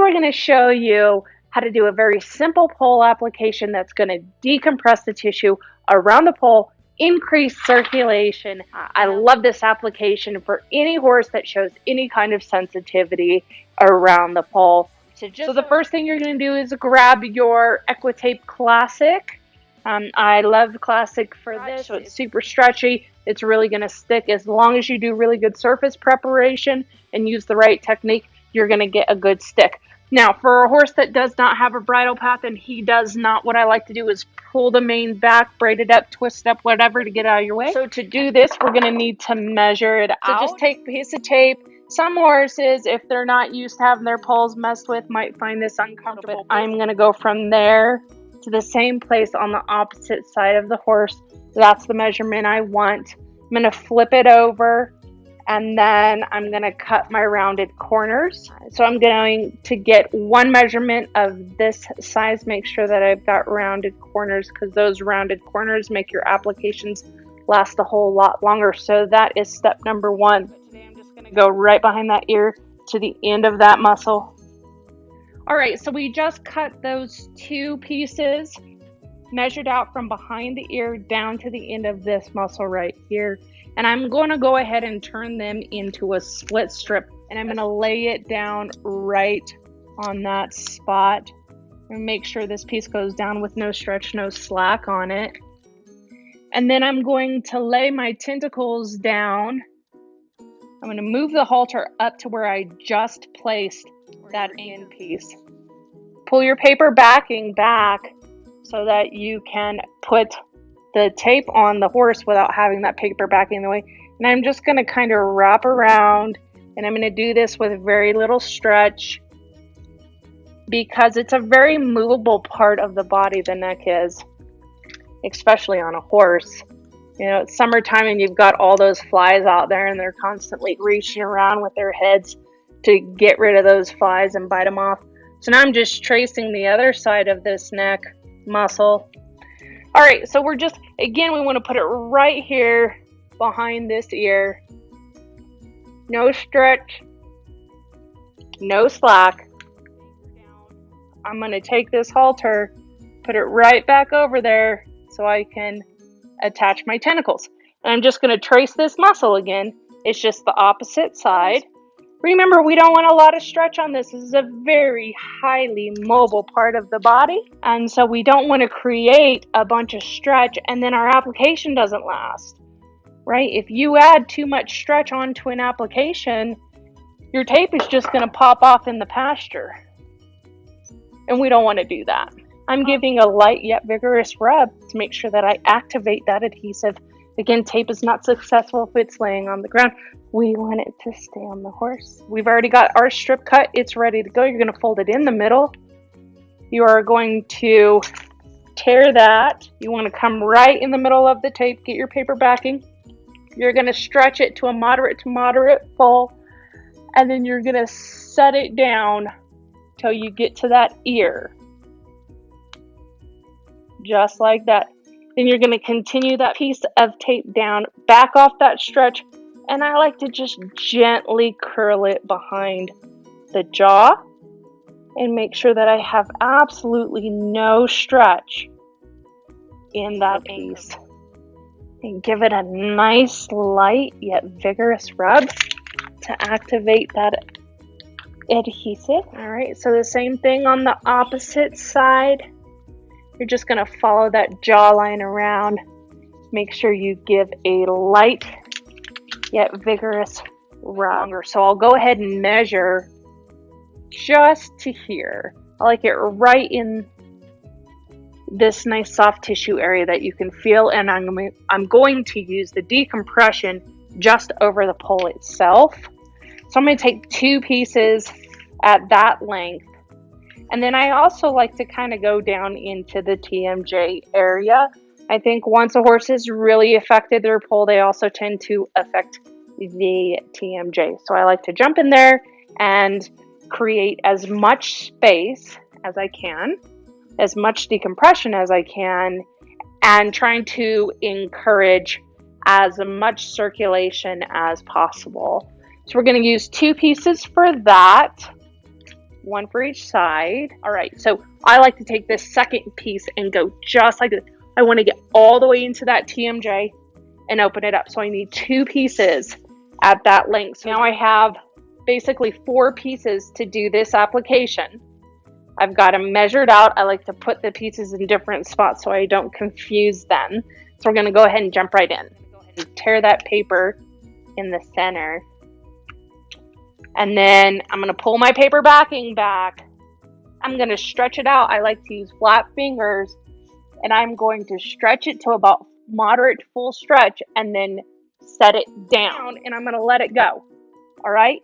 we're going to show you how to do a very simple pole application that's going to decompress the tissue around the pole, increase circulation. I love this application for any horse that shows any kind of sensitivity around the pole. So the first thing you're going to do is grab your EquiTape Classic. I love Classic for this, so it's super stretchy. It's really going to stick as long as you do really good surface preparation and use the right technique. You're going to get a good stick. Now, for a horse that does not have a bridle path and he does not, what I like to do is pull the mane back, braid it up, twist it up, whatever to get out of your way. So to do this, we're going to need to measure it out. So just take a piece of tape. Some horses, if they're not used to having their poles messed with, might find this uncomfortable. But I'm going to go from there to the same place on the opposite side of the horse. That's the measurement I want. I'm going to flip it over, and then I'm going to cut my rounded corners. So I'm going to get one measurement of this size, make sure that I've got rounded corners, because those rounded corners make your applications last a whole lot longer. So that is step number one. Today I'm just going to go right behind that ear to the end of that muscle. All right, so we just cut those two pieces, measured out from behind the ear down to the end of this muscle right here. And I'm going to go ahead and turn them into a split strip, and I'm going to lay it down right on that spot and make sure this piece goes down with no stretch, no slack on it. And then I'm going to lay my tentacles down. I'm going to move the halter up to where I just placed that end piece. Pull your paper backing back so that you can put the tape on the horse without having that paper backing in the way. And I'm just going to kind of wrap around, and I'm going to do this with very little stretch because it's a very movable part of the body, the neck is, especially on a horse. You know, it's summertime and you've got all those flies out there and they're constantly reaching around with their heads to get rid of those flies and bite them off. So now I'm just tracing the other side of this neck muscle. All right, so we're just, again, we want to put it right here behind this ear. No stretch, no slack. I'm going to take this halter, put it right back over there so I can attach my tentacles. And I'm just going to trace this muscle again. It's just the opposite side. Remember, we don't want a lot of stretch on this. This is a very highly mobile part of the body. And so we don't want to create a bunch of stretch and then our application doesn't last, right? If you add too much stretch onto an application, your tape is just going to pop off in the pasture. And we don't want to do that. I'm giving a light yet vigorous rub to make sure that I activate that adhesive. Again, tape is not successful if it's laying on the ground. We want it to stay on the horse. We've already got our strip cut. It's ready to go. You're going to fold it in the middle. You are going to tear that. You want to come right in the middle of the tape. Get your paper backing. You're going to stretch it to a moderate full. And then you're going to set it down till you get to that ear. Just like that. Then you're going to continue that piece of tape down, back off that stretch, and I like to just gently curl it behind the jaw and make sure that I have absolutely no stretch in that piece. And give it a nice, light yet vigorous rub to activate that adhesive. All right, so the same thing on the opposite side. You're just going to follow that jawline around. Make sure you give a light yet vigorous rub. So I'll go ahead and measure just to here. I like it right in this nice soft tissue area that you can feel, and I'm going to use the decompression just over the pole itself. So I'm going to take two pieces at that length. And then I also like to kind of go down into the TMJ area. I think once a horse has really affected their pole, they also tend to affect the TMJ. So I like to jump in there and create as much space as I can, as much decompression as I can, and trying to encourage as much circulation as possible. So we're going to use two pieces for that. one for each side. All right, so I like to take this second piece and go just like this. I want to get all the way into that TMJ and open it up. So I need 2 pieces at that length. So now I have basically 4 pieces to do this application. I've got them measured out. I like to put the pieces in different spots so I don't confuse them. So we're going to go ahead and jump right in. Go ahead and tear that paper in the center. And then I'm going to pull my paper backing back. I'm going to stretch it out. I like to use flat fingers, and I'm going to stretch it to about moderate to full stretch and then set it down, and I'm going to let it go. All right?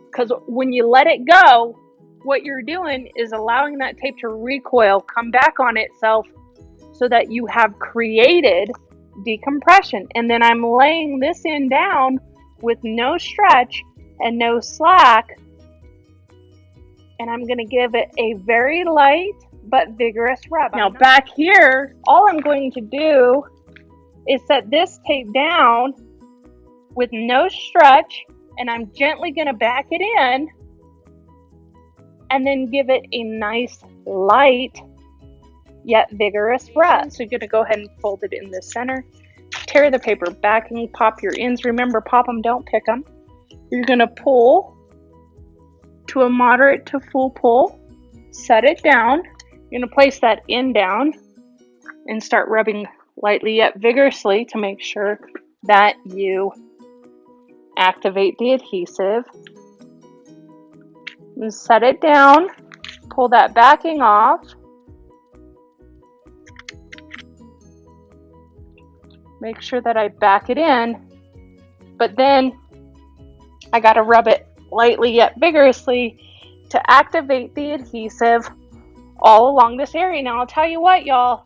Because when you let it go, what you're doing is allowing that tape to recoil, come back on itself, so that you have created decompression. And then I'm laying this end down with no stretch and no slack, and I'm going to give it a very light but vigorous rub. Now back here, all I'm going to do is set this tape down with no stretch, and I'm gently going to back it in and then give it a nice light yet vigorous rub. So you're going to go ahead and fold it in the center, tear the paper backing, pop your ends. Remember, pop them, don't pick them. You're going to pull to a moderate to full pull, set it down. You're going to place that end down and start rubbing lightly yet vigorously to make sure that you activate the adhesive. And set it down, pull that backing off. Make sure that I back it in, but then I got to rub it lightly yet vigorously to activate the adhesive all along this area. Now I'll tell you what, y'all,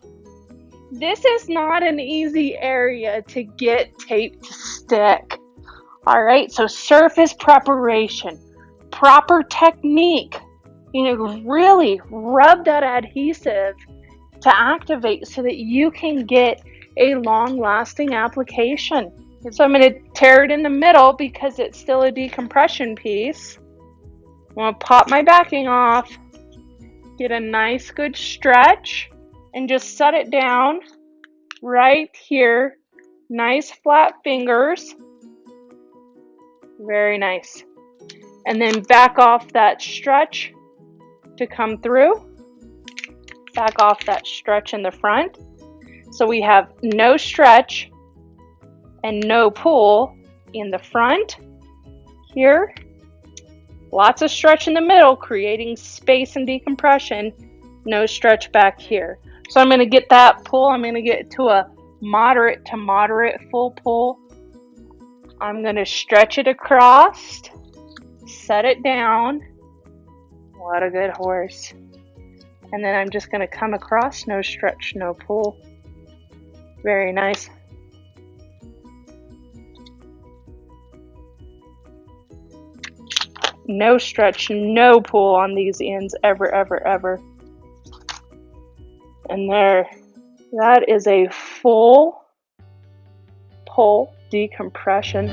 this is not an easy area to get tape to stick. All right, so surface preparation, proper technique, really rub that adhesive to activate so that you can get a long-lasting application. So I'm going to tear it in the middle because it's still a decompression piece. I'm going to pop my backing off, get a nice good stretch, and just set it down right here. Nice flat fingers. Very nice. And then back off that stretch to come through. Back off that stretch in the front. So we have no stretch and no pull in the front here. Lots of stretch in the middle, creating space and decompression. No stretch back here. So I'm going to get that pull. I'm going to get to a moderate to moderate full pull. I'm going to stretch it across, set it down. What a good horse. And then I'm just going to come across, no stretch, no pull. Very nice. No stretch, no pull on these ends ever, ever, ever. And there, that is a full pull decompression.